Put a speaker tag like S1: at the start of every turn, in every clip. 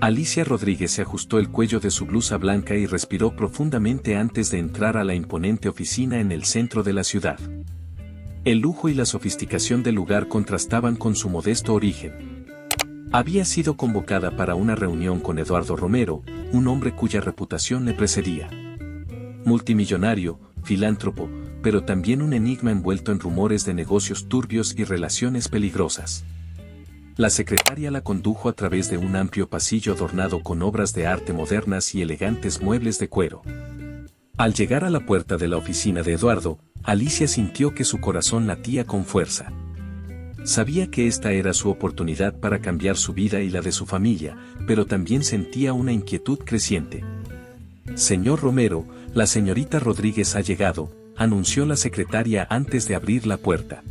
S1: Alicia Rodríguez se ajustó el cuello de su blusa blanca y respiró profundamente antes de entrar a la imponente oficina en el centro de la ciudad. El lujo y la sofisticación del lugar contrastaban con su modesto origen. Había sido convocada para una reunión con Eduardo Romero, un hombre cuya reputación le precedía. Multimillonario, filántropo, pero también un enigma envuelto en rumores de negocios turbios y relaciones peligrosas. La secretaria la condujo a través de un amplio pasillo adornado con obras de arte modernas y elegantes muebles de cuero. Al llegar a la puerta de la oficina de Eduardo, Alicia sintió que su corazón latía con fuerza. Sabía que esta era su oportunidad para cambiar su vida y la de su familia, pero también sentía una inquietud creciente. «Señor Romero, la señorita Rodríguez ha llegado», anunció la secretaria antes de abrir la puerta.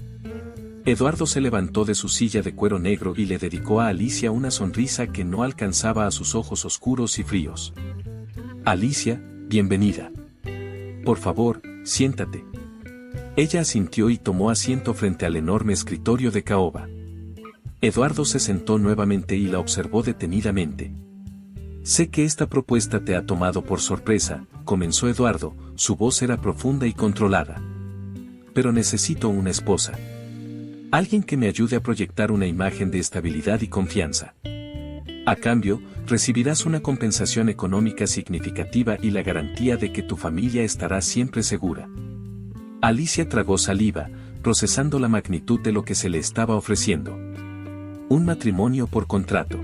S1: Eduardo se levantó de su silla de cuero negro y le dedicó a Alicia una sonrisa que no alcanzaba a sus ojos oscuros y fríos. «Alicia, bienvenida. Por favor, siéntate». Ella asintió y tomó asiento frente al enorme escritorio de caoba. Eduardo se sentó nuevamente y la observó detenidamente. «Sé que esta propuesta te ha tomado por sorpresa», comenzó Eduardo, su voz era profunda y controlada. «Pero necesito una esposa. Alguien que me ayude a proyectar una imagen de estabilidad y confianza. A cambio, recibirás una compensación económica significativa y la garantía de que tu familia estará siempre segura». Alicia tragó saliva, procesando la magnitud de lo que se le estaba ofreciendo. Un matrimonio por contrato.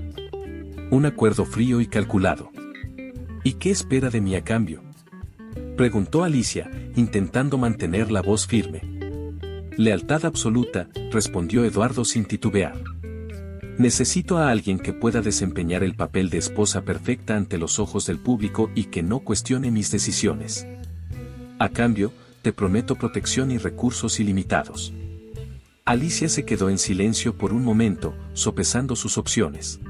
S1: Un acuerdo frío y calculado. ¿Y qué espera de mí a cambio?, preguntó Alicia, intentando mantener la voz firme. «Lealtad absoluta», respondió Eduardo sin titubear. «Necesito a alguien que pueda desempeñar el papel de esposa perfecta ante los ojos del público y que no cuestione mis decisiones. A cambio, te prometo protección y recursos ilimitados». Alicia se quedó en silencio por un momento, sopesando sus opciones.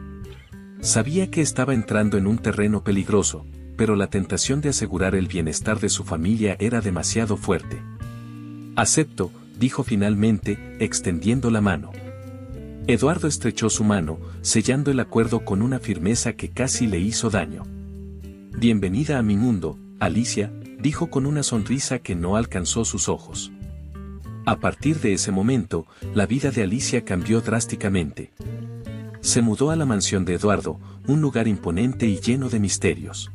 S1: Sabía que estaba entrando en un terreno peligroso, pero la tentación de asegurar el bienestar de su familia era demasiado fuerte. «Acepto», dijo finalmente, extendiendo la mano. Eduardo estrechó su mano, sellando el acuerdo con una firmeza que casi le hizo daño. «Bienvenida a mi mundo, Alicia», dijo con una sonrisa que no alcanzó sus ojos. A partir de ese momento, la vida de Alicia cambió drásticamente. Se mudó a la mansión de Eduardo, un lugar imponente y lleno de misterios.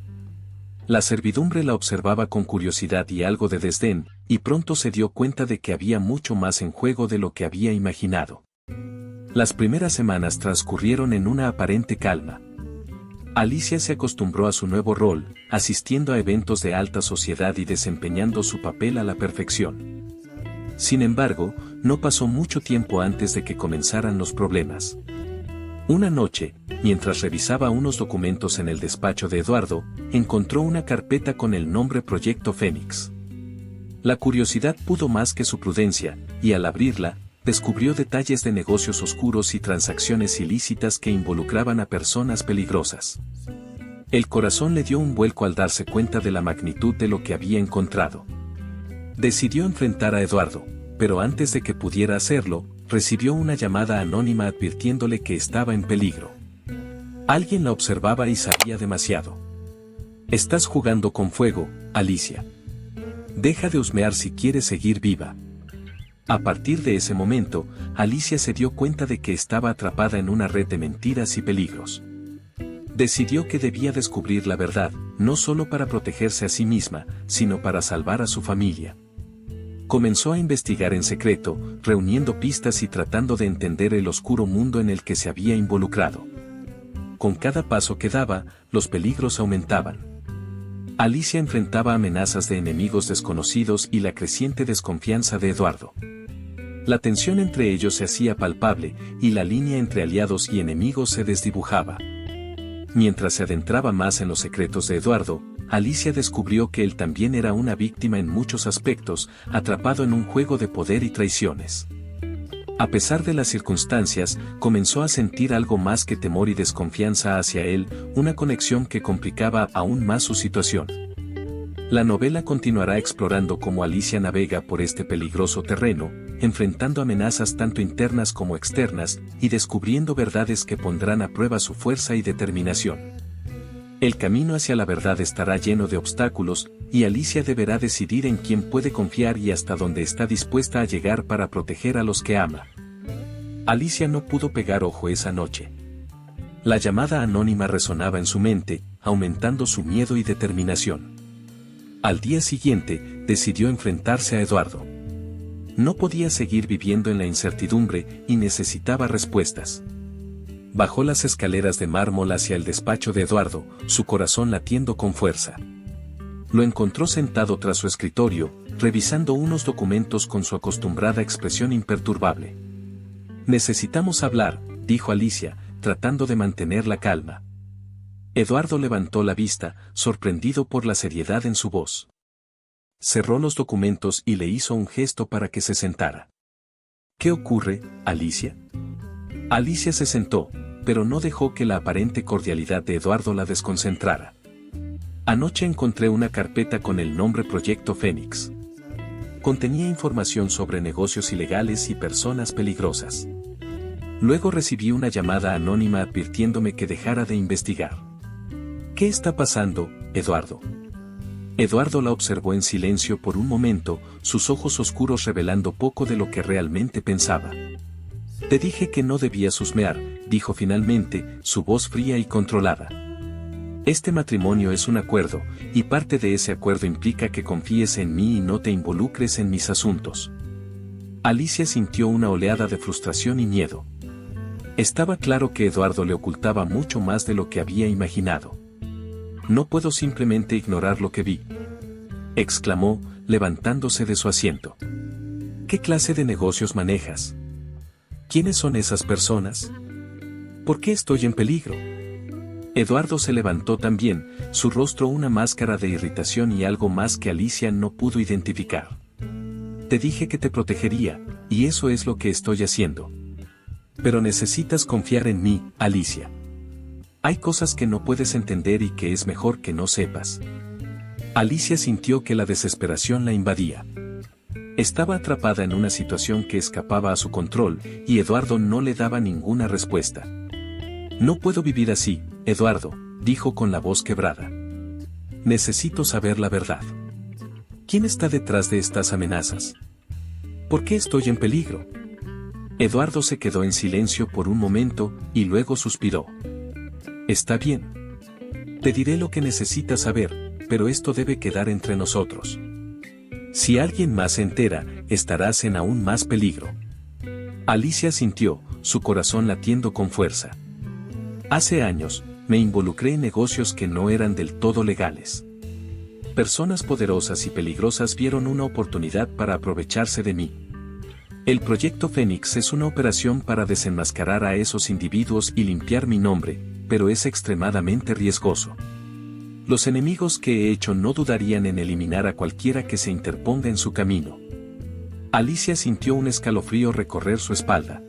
S1: La servidumbre la observaba con curiosidad y algo de desdén, y pronto se dio cuenta de que había mucho más en juego de lo que había imaginado. Las primeras semanas transcurrieron en una aparente calma. Alicia se acostumbró a su nuevo rol, asistiendo a eventos de alta sociedad y desempeñando su papel a la perfección. Sin embargo, no pasó mucho tiempo antes de que comenzaran los problemas. Una noche, mientras revisaba unos documentos en el despacho de Eduardo, encontró una carpeta con el nombre Proyecto Fénix. La curiosidad pudo más que su prudencia, y al abrirla, descubrió detalles de negocios oscuros y transacciones ilícitas que involucraban a personas peligrosas. El corazón le dio un vuelco al darse cuenta de la magnitud de lo que había encontrado. Decidió enfrentar a Eduardo, pero antes de que pudiera hacerlo, recibió una llamada anónima advirtiéndole que estaba en peligro. Alguien la observaba y sabía demasiado. «Estás jugando con fuego, Alicia. Deja de husmear si quieres seguir viva». A partir de ese momento, Alicia se dio cuenta de que estaba atrapada en una red de mentiras y peligros. Decidió que debía descubrir la verdad, no solo para protegerse a sí misma, sino para salvar a su familia. Comenzó a investigar en secreto, reuniendo pistas y tratando de entender el oscuro mundo en el que se había involucrado. Con cada paso que daba, los peligros aumentaban. Alicia enfrentaba amenazas de enemigos desconocidos y la creciente desconfianza de Eduardo. La tensión entre ellos se hacía palpable, y la línea entre aliados y enemigos se desdibujaba. Mientras se adentraba más en los secretos de Eduardo, Alicia descubrió que él también era una víctima en muchos aspectos, atrapado en un juego de poder y traiciones. A pesar de las circunstancias, comenzó a sentir algo más que temor y desconfianza hacia él, una conexión que complicaba aún más su situación. La novela continuará explorando cómo Alicia navega por este peligroso terreno, enfrentando amenazas tanto internas como externas, y descubriendo verdades que pondrán a prueba su fuerza y determinación. El camino hacia la verdad estará lleno de obstáculos, y Alicia deberá decidir en quién puede confiar y hasta dónde está dispuesta a llegar para proteger a los que ama. Alicia no pudo pegar ojo esa noche. La llamada anónima resonaba en su mente, aumentando su miedo y determinación. Al día siguiente, decidió enfrentarse a Eduardo. No podía seguir viviendo en la incertidumbre y necesitaba respuestas. Bajó las escaleras de mármol hacia el despacho de Eduardo, su corazón latiendo con fuerza. Lo encontró sentado tras su escritorio, revisando unos documentos con su acostumbrada expresión imperturbable. «Necesitamos hablar», dijo Alicia, tratando de mantener la calma. Eduardo levantó la vista, sorprendido por la seriedad en su voz. Cerró los documentos y le hizo un gesto para que se sentara. «¿Qué ocurre, Alicia?» Alicia se sentó, pero no dejó que la aparente cordialidad de Eduardo la desconcentrara. «Anoche encontré una carpeta con el nombre Proyecto Fénix. Contenía información sobre negocios ilegales y personas peligrosas. Luego recibí una llamada anónima advirtiéndome que dejara de investigar. ¿Qué está pasando, Eduardo?» Eduardo la observó en silencio por un momento, sus ojos oscuros revelando poco de lo que realmente pensaba. «Te dije que no debías husmear», dijo finalmente, su voz fría y controlada. «Este matrimonio es un acuerdo, y parte de ese acuerdo implica que confíes en mí y no te involucres en mis asuntos». Alicia sintió una oleada de frustración y miedo. Estaba claro que Eduardo le ocultaba mucho más de lo que había imaginado. «No puedo simplemente ignorar lo que vi», exclamó, levantándose de su asiento. «¿Qué clase de negocios manejas? ¿Quiénes son esas personas? ¿Por qué estoy en peligro?» Eduardo se levantó también, su rostro una máscara de irritación y algo más que Alicia no pudo identificar. «Te dije que te protegería, y eso es lo que estoy haciendo. Pero necesitas confiar en mí, Alicia. Hay cosas que no puedes entender y que es mejor que no sepas». Alicia sintió que la desesperación la invadía. Estaba atrapada en una situación que escapaba a su control, y Eduardo no le daba ninguna respuesta. «No puedo vivir así, Eduardo», dijo con la voz quebrada. «Necesito saber la verdad. ¿Quién está detrás de estas amenazas? ¿Por qué estoy en peligro?» Eduardo se quedó en silencio por un momento, y luego suspiró. «Está bien. Te diré lo que necesitas saber, pero esto debe quedar entre nosotros. Si alguien más se entera, estarás en aún más peligro». Alicia sintió, su corazón latiendo con fuerza. «Hace años, me involucré en negocios que no eran del todo legales. Personas poderosas y peligrosas vieron una oportunidad para aprovecharse de mí. El Proyecto Fénix es una operación para desenmascarar a esos individuos y limpiar mi nombre, pero es extremadamente riesgoso. Los enemigos que he hecho no dudarían en eliminar a cualquiera que se interponga en su camino». Alicia sintió un escalofrío recorrer su espalda.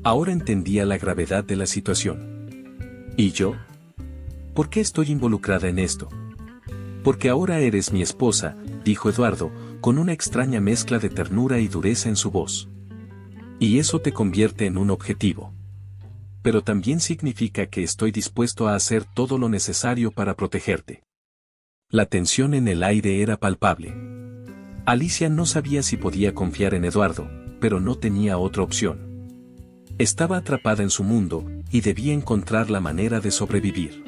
S1: Ahora entendía la gravedad de la situación. ¿Y yo? ¿Por qué estoy involucrada en esto? «Porque ahora eres mi esposa», dijo Eduardo, con una extraña mezcla de ternura y dureza en su voz. «Y eso te convierte en un objetivo. Pero también significa que estoy dispuesto a hacer todo lo necesario para protegerte». La tensión en el aire era palpable. Alicia no sabía si podía confiar en Eduardo, pero no tenía otra opción. Estaba atrapada en su mundo, y debía encontrar la manera de sobrevivir.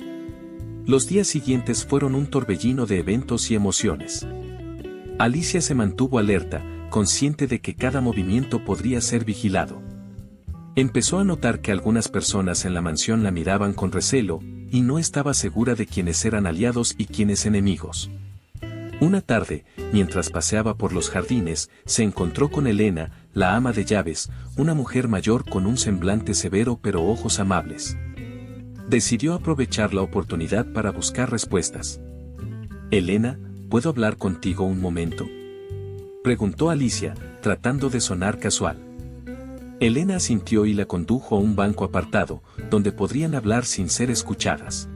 S1: Los días siguientes fueron un torbellino de eventos y emociones. Alicia se mantuvo alerta, consciente de que cada movimiento podría ser vigilado. Empezó a notar que algunas personas en la mansión la miraban con recelo, y no estaba segura de quiénes eran aliados y quiénes enemigos. Una tarde, mientras paseaba por los jardines, se encontró con Elena, la ama de llaves, una mujer mayor con un semblante severo pero ojos amables. Decidió aprovechar la oportunidad para buscar respuestas. «Elena, ¿puedo hablar contigo un momento?», preguntó Alicia, tratando de sonar casual. Elena asintió y la condujo a un banco apartado, donde podrían hablar sin ser escuchadas.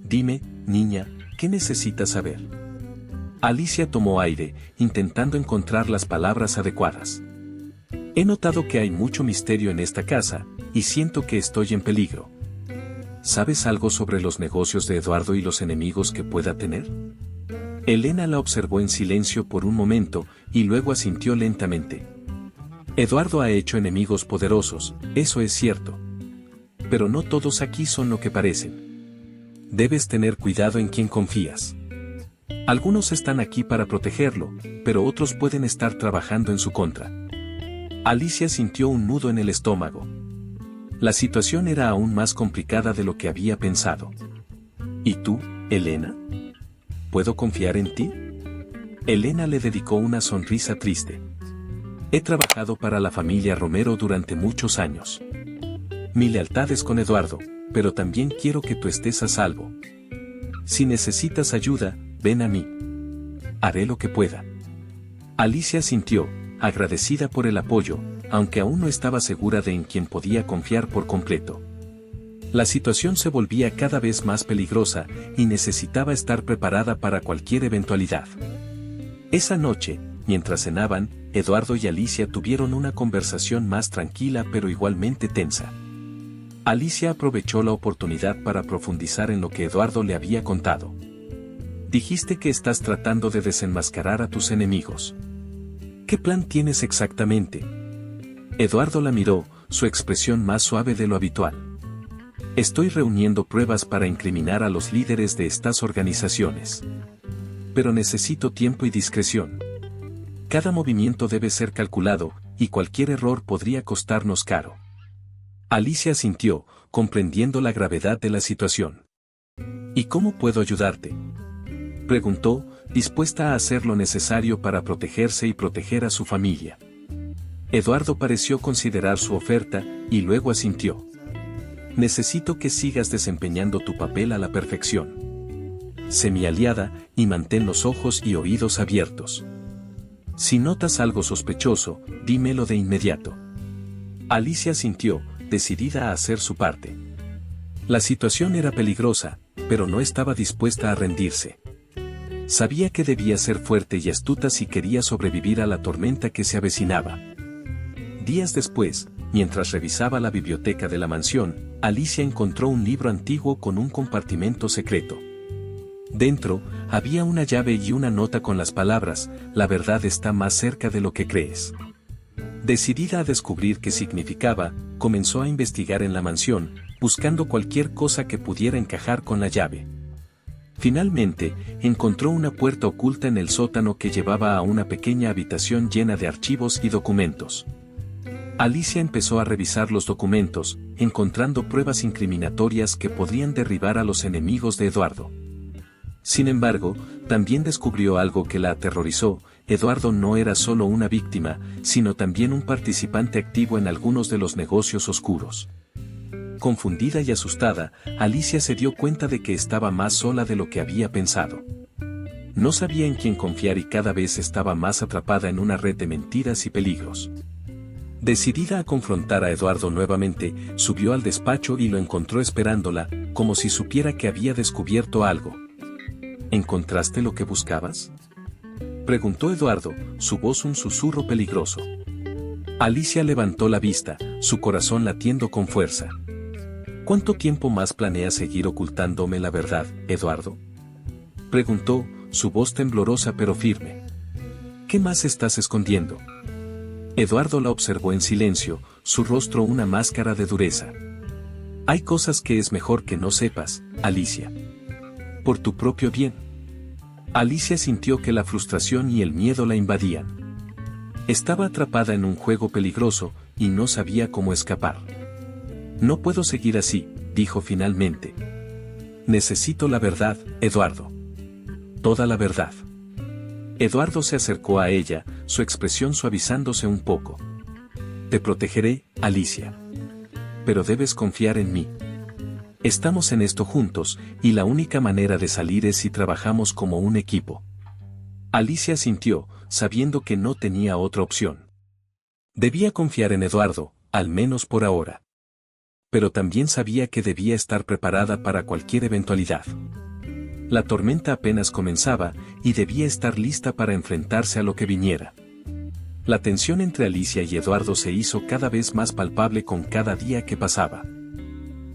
S1: «Dime, niña, ¿qué necesitas saber?». Alicia tomó aire, intentando encontrar las palabras adecuadas. He notado que hay mucho misterio en esta casa, y siento que estoy en peligro. ¿Sabes algo sobre los negocios de Eduardo y los enemigos que pueda tener? Elena la observó en silencio por un momento, y luego asintió lentamente. Eduardo ha hecho enemigos poderosos, eso es cierto. Pero no todos aquí son lo que parecen. Debes tener cuidado en quién confías. Algunos están aquí para protegerlo, pero otros pueden estar trabajando en su contra. Alicia sintió un nudo en el estómago. La situación era aún más complicada de lo que había pensado. ¿Y tú, Elena? ¿Puedo confiar en ti? Elena le dedicó una sonrisa triste. He trabajado para la familia Romero durante muchos años. Mi lealtad es con Eduardo, pero también quiero que tú estés a salvo. Si necesitas ayuda, ven a mí. Haré lo que pueda. Alicia sintió, agradecida por el apoyo, aunque aún no estaba segura de en quién podía confiar por completo. La situación se volvía cada vez más peligrosa y necesitaba estar preparada para cualquier eventualidad. Esa noche, mientras cenaban, Eduardo y Alicia tuvieron una conversación más tranquila pero igualmente tensa. Alicia aprovechó la oportunidad para profundizar en lo que Eduardo le había contado. Dijiste que estás tratando de desenmascarar a tus enemigos. ¿Qué plan tienes exactamente? Eduardo la miró, su expresión más suave de lo habitual. Estoy reuniendo pruebas para incriminar a los líderes de estas organizaciones. Pero necesito tiempo y discreción. Cada movimiento debe ser calculado, y cualquier error podría costarnos caro. Alicia asintió, comprendiendo la gravedad de la situación. ¿Y cómo puedo ayudarte?, preguntó, dispuesta a hacer lo necesario para protegerse y proteger a su familia. Eduardo pareció considerar su oferta, y luego asintió. Necesito que sigas desempeñando tu papel a la perfección. Sé mi aliada, y mantén los ojos y oídos abiertos. Si notas algo sospechoso, dímelo de inmediato. Alicia asintió, decidida a hacer su parte. La situación era peligrosa, pero no estaba dispuesta a rendirse. Sabía que debía ser fuerte y astuta si quería sobrevivir a la tormenta que se avecinaba. Días después, mientras revisaba la biblioteca de la mansión, Alicia encontró un libro antiguo con un compartimento secreto. Dentro, había una llave y una nota con las palabras: la verdad está más cerca de lo que crees. Decidida a descubrir qué significaba, comenzó a investigar en la mansión, buscando cualquier cosa que pudiera encajar con la llave. Finalmente, encontró una puerta oculta en el sótano que llevaba a una pequeña habitación llena de archivos y documentos. Alicia empezó a revisar los documentos, encontrando pruebas incriminatorias que podrían derribar a los enemigos de Eduardo. Sin embargo, también descubrió algo que la aterrorizó: Eduardo no era solo una víctima, sino también un participante activo en algunos de los negocios oscuros. Confundida y asustada, Alicia se dio cuenta de que estaba más sola de lo que había pensado. No sabía en quién confiar y cada vez estaba más atrapada en una red de mentiras y peligros. Decidida a confrontar a Eduardo nuevamente, subió al despacho y lo encontró esperándola, como si supiera que había descubierto algo. ¿Encontraste lo que buscabas?, preguntó Eduardo, su voz un susurro peligroso. Alicia levantó la vista, su corazón latiendo con fuerza. ¿Cuánto tiempo más planeas seguir ocultándome la verdad, Eduardo?, preguntó, su voz temblorosa pero firme. ¿Qué más estás escondiendo? Eduardo la observó en silencio, su rostro una máscara de dureza. Hay cosas que es mejor que no sepas, Alicia. Por tu propio bien. Alicia sintió que la frustración y el miedo la invadían. Estaba atrapada en un juego peligroso, y no sabía cómo escapar. No puedo seguir así, dijo finalmente. Necesito la verdad, Eduardo. Toda la verdad. Eduardo se acercó a ella, su expresión suavizándose un poco. Te protegeré, Alicia. Pero debes confiar en mí. Estamos en esto juntos, y la única manera de salir es si trabajamos como un equipo. Alicia sintió, sabiendo que no tenía otra opción. Debía confiar en Eduardo, al menos por ahora. Pero también sabía que debía estar preparada para cualquier eventualidad. La tormenta apenas comenzaba, y debía estar lista para enfrentarse a lo que viniera. La tensión entre Alicia y Eduardo se hizo cada vez más palpable con cada día que pasaba.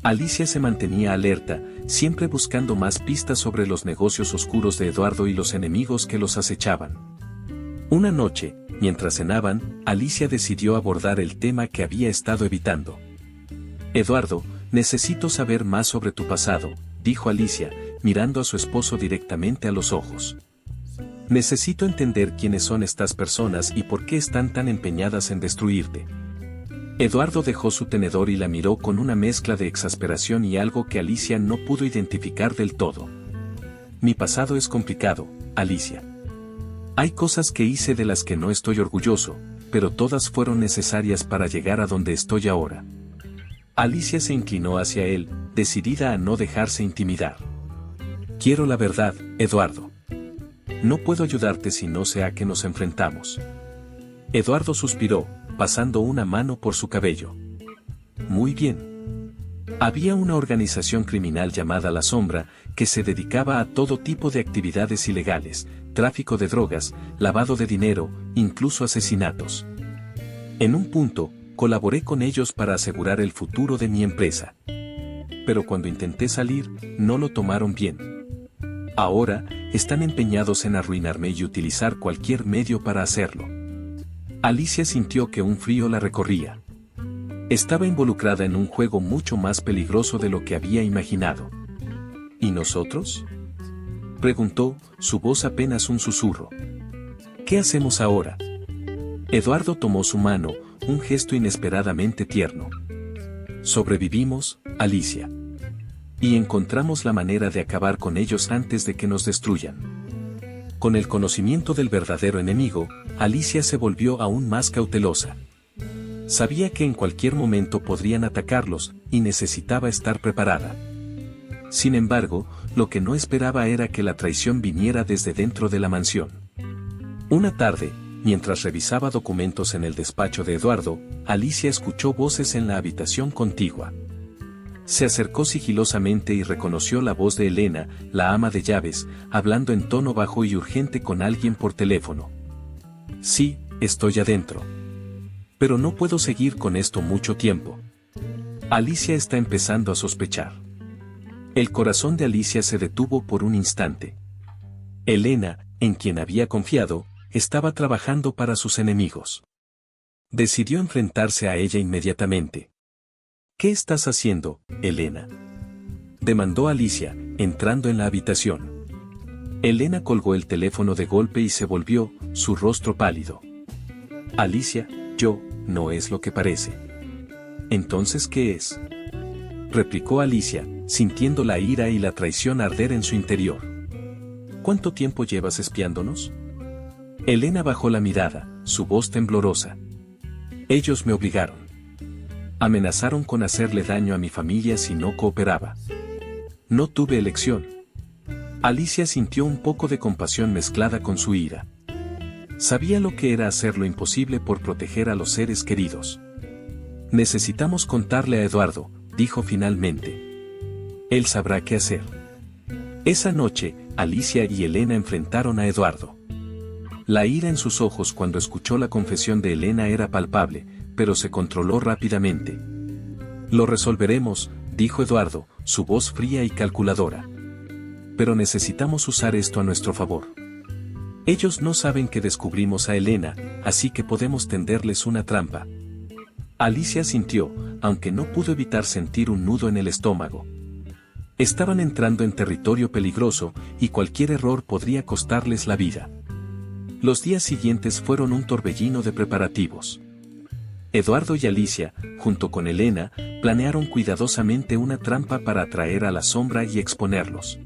S1: Alicia se mantenía alerta, siempre buscando más pistas sobre los negocios oscuros de Eduardo y los enemigos que los acechaban. Una noche, mientras cenaban, Alicia decidió abordar el tema que había estado evitando. Eduardo, necesito saber más sobre tu pasado, dijo Alicia, mirando a su esposo directamente a los ojos. Necesito entender quiénes son estas personas y por qué están tan empeñadas en destruirte. Eduardo dejó su tenedor y la miró con una mezcla de exasperación y algo que Alicia no pudo identificar del todo. Mi pasado es complicado, Alicia. Hay cosas que hice de las que no estoy orgulloso, pero todas fueron necesarias para llegar a donde estoy ahora. Alicia se inclinó hacia él, decidida a no dejarse intimidar. Quiero la verdad, Eduardo. No puedo ayudarte si no sea que nos enfrentamos. Eduardo suspiró, pasando una mano por su cabello. Muy bien. Había una organización criminal llamada La Sombra, que se dedicaba a todo tipo de actividades ilegales, tráfico de drogas, lavado de dinero, incluso asesinatos. En un punto, colaboré con ellos para asegurar el futuro de mi empresa. Pero cuando intenté salir, no lo tomaron bien. Ahora, están empeñados en arruinarme y utilizar cualquier medio para hacerlo. Alicia sintió que un frío la recorría. Estaba involucrada en un juego mucho más peligroso de lo que había imaginado. ¿Y nosotros?, preguntó, su voz apenas un susurro. ¿Qué hacemos ahora? Eduardo tomó su mano, un gesto inesperadamente tierno. Sobrevivimos, Alicia. Y encontramos la manera de acabar con ellos antes de que nos destruyan. Con el conocimiento del verdadero enemigo, Alicia se volvió aún más cautelosa. Sabía que en cualquier momento podrían atacarlos, y necesitaba estar preparada. Sin embargo, lo que no esperaba era que la traición viniera desde dentro de la mansión. Una tarde, mientras revisaba documentos en el despacho de Eduardo, Alicia escuchó voces en la habitación contigua. Se acercó sigilosamente y reconoció la voz de Elena, la ama de llaves, hablando en tono bajo y urgente con alguien por teléfono. Sí, estoy adentro. Pero no puedo seguir con esto mucho tiempo. Alicia está empezando a sospechar. El corazón de Alicia se detuvo por un instante. Elena, en quien había confiado, estaba trabajando para sus enemigos. Decidió enfrentarse a ella inmediatamente. ¿Qué estás haciendo, Elena?, demandó Alicia, entrando en la habitación. Elena colgó el teléfono de golpe y se volvió, su rostro pálido. Alicia, no es lo que parece. ¿Entonces qué es?, replicó Alicia, sintiendo la ira y la traición arder en su interior. ¿Cuánto tiempo llevas espiándonos? Elena bajó la mirada, su voz temblorosa. Ellos me obligaron. Amenazaron con hacerle daño a mi familia si no cooperaba. No tuve elección. Alicia sintió un poco de compasión mezclada con su ira. Sabía lo que era hacer lo imposible por proteger a los seres queridos. Necesitamos contarle a Eduardo, dijo finalmente. Él sabrá qué hacer. Esa noche, Alicia y Elena enfrentaron a Eduardo. La ira en sus ojos cuando escuchó la confesión de Elena era palpable, pero se controló rápidamente. Lo resolveremos, dijo Eduardo, su voz fría y calculadora. Pero necesitamos usar esto a nuestro favor. Ellos no saben que descubrimos a Elena, así que podemos tenderles una trampa. Alicia sintió, aunque no pudo evitar sentir un nudo en el estómago. Estaban entrando en territorio peligroso, y cualquier error podría costarles la vida. Los días siguientes fueron un torbellino de preparativos. Eduardo y Alicia, junto con Elena, planearon cuidadosamente una trampa para atraer a la sombra y exponerlos.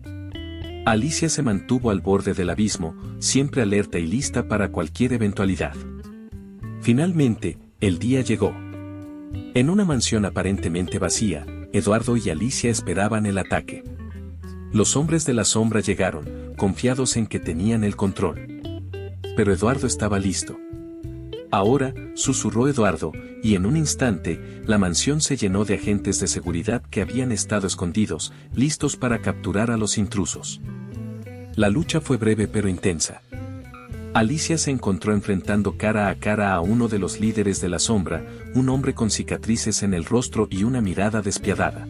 S1: Alicia se mantuvo al borde del abismo, siempre alerta y lista para cualquier eventualidad. Finalmente, el día llegó. En una mansión aparentemente vacía, Eduardo y Alicia esperaban el ataque. Los hombres de la sombra llegaron, confiados en que tenían el control. Pero Eduardo estaba listo. Ahora, susurró Eduardo, y en un instante, la mansión se llenó de agentes de seguridad que habían estado escondidos, listos para capturar a los intrusos. La lucha fue breve pero intensa. Alicia se encontró enfrentando cara a cara a uno de los líderes de la sombra, un hombre con cicatrices en el rostro y una mirada despiadada.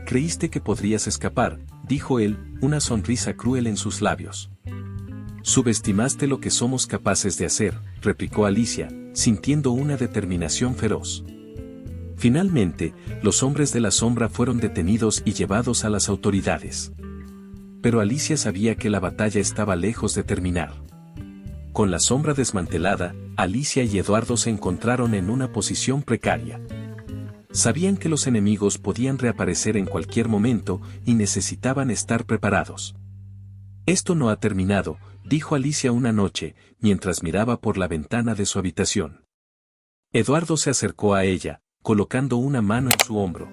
S1: «Creíste que podrías escapar», dijo él, una sonrisa cruel en sus labios. «Subestimaste lo que somos capaces de hacer», replicó Alicia, sintiendo una determinación feroz. Finalmente, los hombres de la sombra fueron detenidos y llevados a las autoridades. Pero Alicia sabía que la batalla estaba lejos de terminar. Con la sombra desmantelada, Alicia y Eduardo se encontraron en una posición precaria. Sabían que los enemigos podían reaparecer en cualquier momento y necesitaban estar preparados. «Esto no ha terminado», dijo Alicia una noche, mientras miraba por la ventana de su habitación. Eduardo se acercó a ella, colocando una mano en su hombro.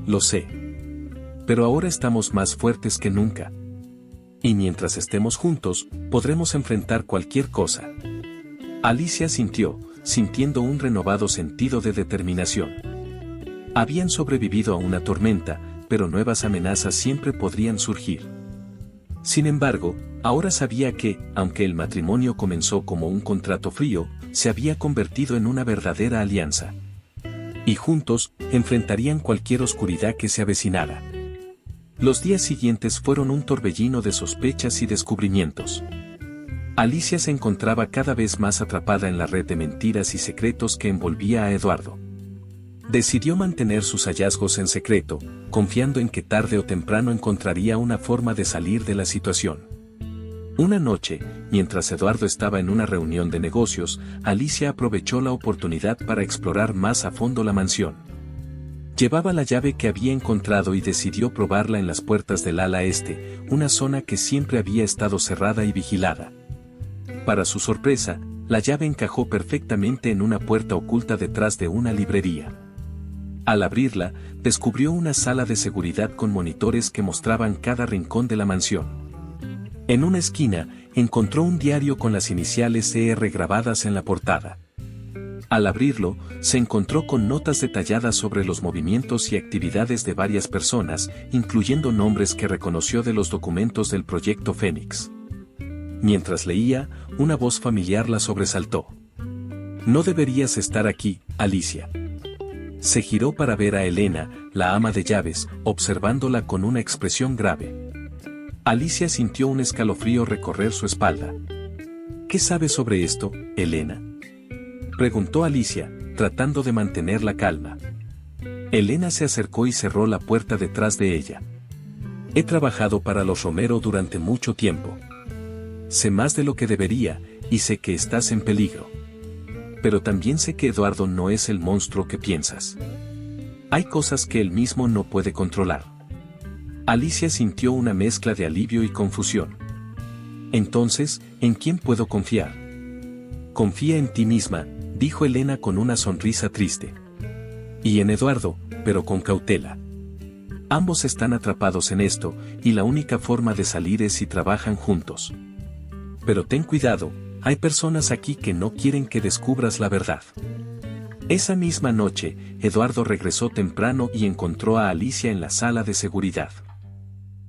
S1: «Lo sé. Pero ahora estamos más fuertes que nunca. Y mientras estemos juntos, podremos enfrentar cualquier cosa». Alicia asintió, sintiendo un renovado sentido de determinación. Habían sobrevivido a una tormenta, pero nuevas amenazas siempre podrían surgir. Sin embargo, ahora sabía que, aunque el matrimonio comenzó como un contrato frío, se había convertido en una verdadera alianza. Y juntos, enfrentarían cualquier oscuridad que se avecinara. Los días siguientes fueron un torbellino de sospechas y descubrimientos. Alicia se encontraba cada vez más atrapada en la red de mentiras y secretos que envolvía a Eduardo. Decidió mantener sus hallazgos en secreto, confiando en que tarde o temprano encontraría una forma de salir de la situación. Una noche, mientras Eduardo estaba en una reunión de negocios, Alicia aprovechó la oportunidad para explorar más a fondo la mansión. Llevaba la llave que había encontrado y decidió probarla en las puertas del ala este, una zona que siempre había estado cerrada y vigilada. Para su sorpresa, la llave encajó perfectamente en una puerta oculta detrás de una librería. Al abrirla, descubrió una sala de seguridad con monitores que mostraban cada rincón de la mansión. En una esquina, encontró un diario con las iniciales ER grabadas en la portada. Al abrirlo, se encontró con notas detalladas sobre los movimientos y actividades de varias personas, incluyendo nombres que reconoció de los documentos del Proyecto Fénix. Mientras leía, una voz familiar la sobresaltó. «No deberías estar aquí, Alicia». Se giró para ver a Elena, la ama de llaves, observándola con una expresión grave. Alicia sintió un escalofrío recorrer su espalda. «¿Qué sabes sobre esto, Elena?», preguntó Alicia, tratando de mantener la calma. Elena se acercó y cerró la puerta detrás de ella. «He trabajado para los Romero durante mucho tiempo. Sé más de lo que debería, y sé que estás en peligro. Pero también sé que Eduardo no es el monstruo que piensas. Hay cosas que él mismo no puede controlar». Alicia sintió una mezcla de alivio y confusión. «Entonces, ¿en quién puedo confiar?». «Confía en ti misma», dijo Elena con una sonrisa triste. «Y en Eduardo, pero con cautela. Ambos están atrapados en esto, y la única forma de salir es si trabajan juntos. Pero ten cuidado, hay personas aquí que no quieren que descubras la verdad». Esa misma noche, Eduardo regresó temprano y encontró a Alicia en la sala de seguridad.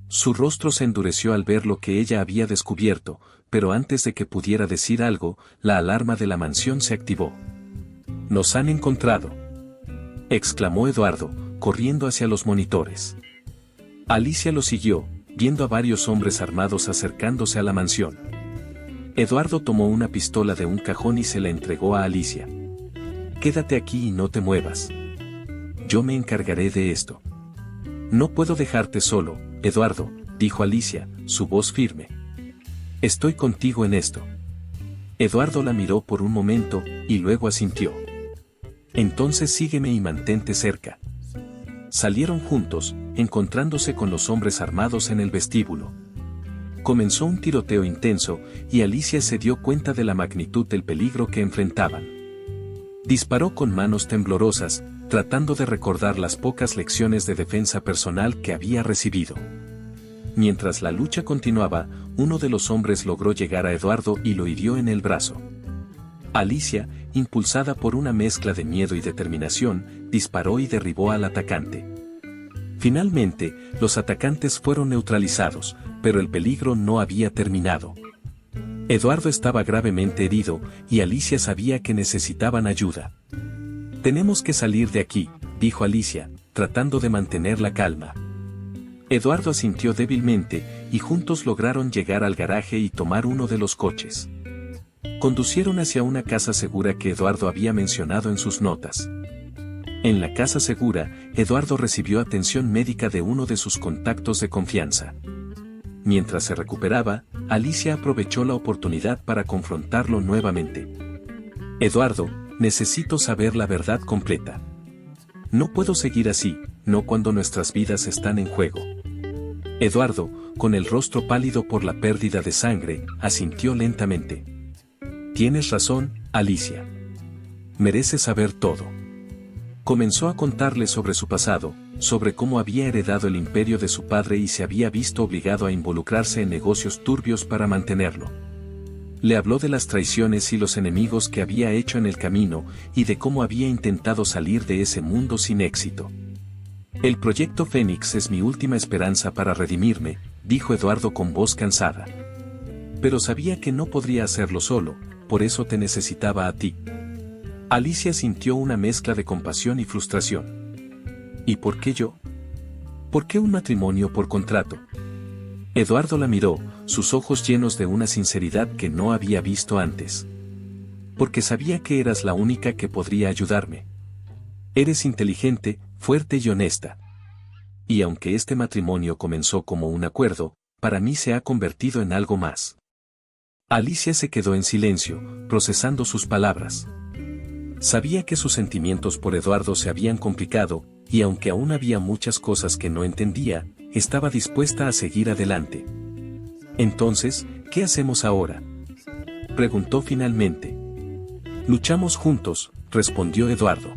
S1: Su rostro se endureció al ver lo que ella había descubierto, pero antes de que pudiera decir algo, la alarma de la mansión se activó. «Nos han encontrado», exclamó Eduardo, corriendo hacia los monitores. Alicia lo siguió, viendo a varios hombres armados acercándose a la mansión. Eduardo tomó una pistola de un cajón y se la entregó a Alicia. «Quédate aquí y no te muevas. Yo me encargaré de esto». «No puedo dejarte solo, Eduardo», dijo Alicia, su voz firme. «Estoy contigo en esto». Eduardo la miró por un momento, y luego asintió. «Entonces sígueme y mantente cerca». Salieron juntos, encontrándose con los hombres armados en el vestíbulo. Comenzó un tiroteo intenso, y Alicia se dio cuenta de la magnitud del peligro que enfrentaban. Disparó con manos temblorosas, tratando de recordar las pocas lecciones de defensa personal que había recibido. Mientras la lucha continuaba, uno de los hombres logró llegar a Eduardo y lo hirió en el brazo. Alicia, impulsada por una mezcla de miedo y determinación, disparó y derribó al atacante. Finalmente, los atacantes fueron neutralizados, pero el peligro no había terminado. Eduardo estaba gravemente herido, y Alicia sabía que necesitaban ayuda. «Tenemos que salir de aquí», dijo Alicia, tratando de mantener la calma. Eduardo asintió débilmente, y juntos lograron llegar al garaje y tomar uno de los coches. Conducieron hacia una casa segura que Eduardo había mencionado en sus notas. En la casa segura, Eduardo recibió atención médica de uno de sus contactos de confianza. Mientras se recuperaba, Alicia aprovechó la oportunidad para confrontarlo nuevamente. «Eduardo, necesito saber la verdad completa. No puedo seguir así, no cuando nuestras vidas están en juego». Eduardo, con el rostro pálido por la pérdida de sangre, asintió lentamente. «Tienes razón, Alicia. Mereces saber todo». Comenzó a contarle sobre su pasado, sobre cómo había heredado el imperio de su padre y se había visto obligado a involucrarse en negocios turbios para mantenerlo. Le habló de las traiciones y los enemigos que había hecho en el camino, y de cómo había intentado salir de ese mundo sin éxito. «El proyecto Fénix es mi última esperanza para redimirme», dijo Eduardo con voz cansada. «Pero sabía que no podría hacerlo solo, por eso te necesitaba a ti». Alicia sintió una mezcla de compasión y frustración. «¿Y por qué yo? ¿Por qué un matrimonio por contrato?». Eduardo la miró, sus ojos llenos de una sinceridad que no había visto antes. «Porque sabía que eras la única que podría ayudarme. Eres inteligente, fuerte y honesta. Y aunque este matrimonio comenzó como un acuerdo, para mí se ha convertido en algo más». Alicia se quedó en silencio, procesando sus palabras. Sabía que sus sentimientos por Eduardo se habían complicado, y aunque aún había muchas cosas que no entendía, estaba dispuesta a seguir adelante. «Entonces, ¿qué hacemos ahora?», preguntó finalmente. «Luchamos juntos», respondió Eduardo.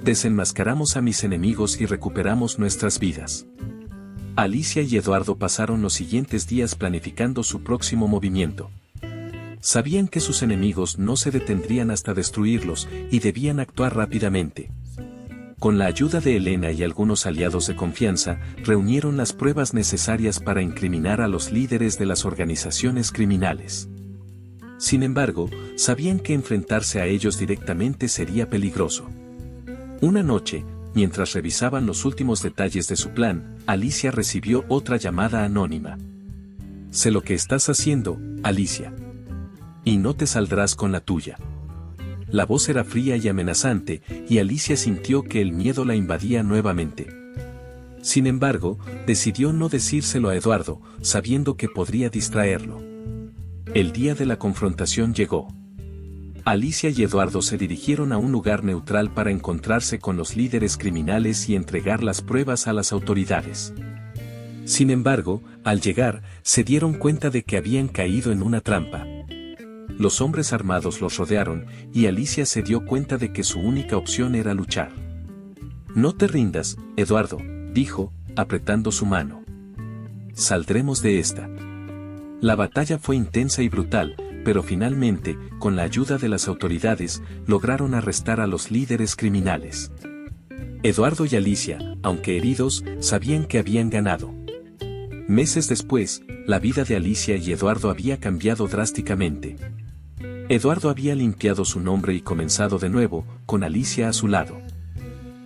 S1: «Desenmascaramos a mis enemigos y recuperamos nuestras vidas». Alicia y Eduardo pasaron los siguientes días planificando su próximo movimiento. Sabían que sus enemigos no se detendrían hasta destruirlos, y debían actuar rápidamente. Con la ayuda de Elena y algunos aliados de confianza, reunieron las pruebas necesarias para incriminar a los líderes de las organizaciones criminales. Sin embargo, sabían que enfrentarse a ellos directamente sería peligroso. Una noche, mientras revisaban los últimos detalles de su plan, Alicia recibió otra llamada anónima. «Sé lo que estás haciendo, Alicia. Y no te saldrás con la tuya». La voz era fría y amenazante, y Alicia sintió que el miedo la invadía nuevamente. Sin embargo, decidió no decírselo a Eduardo, sabiendo que podría distraerlo. El día de la confrontación llegó. Alicia y Eduardo se dirigieron a un lugar neutral para encontrarse con los líderes criminales y entregar las pruebas a las autoridades. Sin embargo, al llegar, se dieron cuenta de que habían caído en una trampa. Los hombres armados los rodearon, y Alicia se dio cuenta de que su única opción era luchar. «No te rindas, Eduardo», dijo, apretando su mano. «Saldremos de esta». La batalla fue intensa y brutal, pero finalmente, con la ayuda de las autoridades, lograron arrestar a los líderes criminales. Eduardo y Alicia, aunque heridos, sabían que habían ganado. Meses después, la vida de Alicia y Eduardo había cambiado drásticamente. Eduardo había limpiado su nombre y comenzado de nuevo, con Alicia a su lado.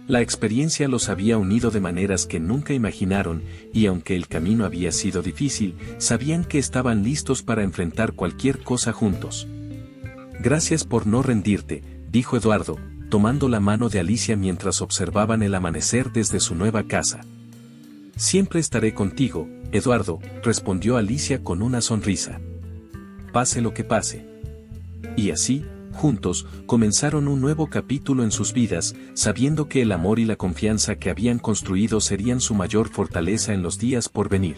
S1: La experiencia los había unido de maneras que nunca imaginaron, y aunque el camino había sido difícil, sabían que estaban listos para enfrentar cualquier cosa juntos. «Gracias por no rendirte», dijo Eduardo, tomando la mano de Alicia mientras observaban el amanecer desde su nueva casa. «Siempre estaré contigo, Eduardo», respondió Alicia con una sonrisa. «Pase lo que pase». Y así, juntos, comenzaron un nuevo capítulo en sus vidas, sabiendo que el amor y la confianza que habían construido serían su mayor fortaleza en los días por venir.